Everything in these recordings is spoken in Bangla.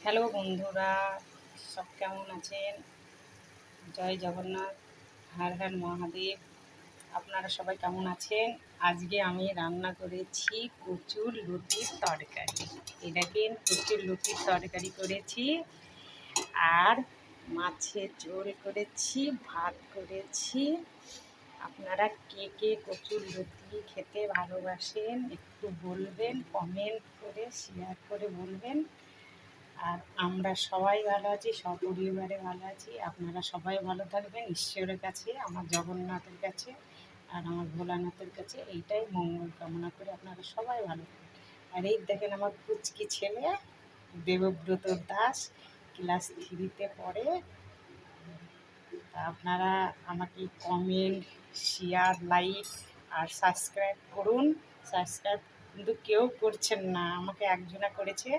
হ্যালো বন্ধুরা, সব কেমন আছেন? জয় জগন্নাথ, হর হর মহাদেব। আপনারা সবাই কেমন আছেন? আজকে আমি রান্না করেছি কচুর লতির তরকারি। এই দেখেন, কচুর লতির তরকারি করেছি, আর মাছের ঝোল করেছি, ভাত করেছি। আপনারা কে কে কচুর লতি খেতে ভালোবাসেন একটু বলবেন, কমেন্ট করে শেয়ার করে বলবেন। আর আমরা সবাই ভালো আছি, সপরিবারে ভালো আছি। আপনারা সবাই ভালো থাকবেন, ঈশ্বরের কাছে, আমার জগন্নাথের কাছে আর আমার ভোলানাথের কাছে এইটাই মঙ্গল কামনা করে আপনারা সবাই ভালো থাকবেন। আর এই দেখেন আমার পুচকি ছেলে দেবব্রত দাস, ক্লাস 3-তে পড়ে। তা আপনারা আমাকে কমেন্ট, শেয়ার, লাইক আর সাবস্ক্রাইব করুন। সাবস্ক্রাইব কিন্তু কেউ করছেন না, আমাকে একজনা করেছে,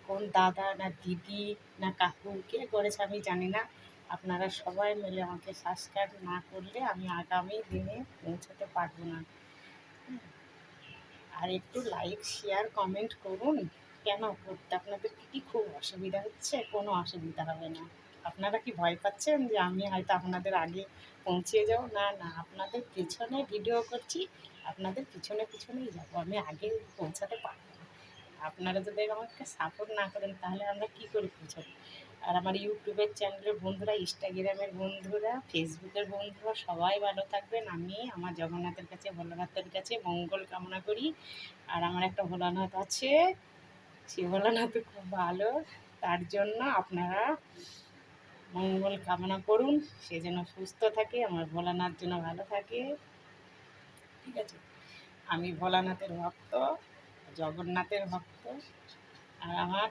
কোন দাদা না দিদি না কাকু কে করেছে আমি জানি না। আপনারা সবাই মিলে আমাকে সাবস্ক্রাইব না করলে আমি আগামী দিনে পৌঁছাতে পারবো না। আর একটু লাইক শেয়ার কমেন্ট করুন। কেন করতে আপনাদের কি খুব অসুবিধা হচ্ছে? কোনো অসুবিধা হবে না। আপনারা কি ভয় পাচ্ছেন যে আমি হয়তো আপনাদের আগে পৌঁছে যাব? না না, আপনাদের পিছনে ভিডিও করছি, আপনাদের পিছনে পিছনেই যাব, আমি আগে পৌঁছাতে পারবো না। আপনারা যদি আমাকে সাপোর্ট না করেন তাহলে আমরা কী করে পৌঁছাবো? আর আমার ইউটিউবের চ্যানেলের বন্ধুরা, ইনস্টাগ্রামের বন্ধুরা, ফেসবুকের বন্ধুরা সবাই ভালো থাকবেন। আমি আমার জগন্নাথের কাছে, ভোলানাথের কাছে মঙ্গল কামনা করি। আর আমার একটা ভোলানাথ আছে, সে ভোলানাথও খুব ভালো। তার জন্য আপনারা মঙ্গল কামনা করুন, সে যেন সুস্থ থাকে, আমার ভোলানাথ যেন ভালো থাকে। ঠিক আছে? আমি ভোলানাথের ভক্ত, জগন্নাথের ভক্ত। আর আমার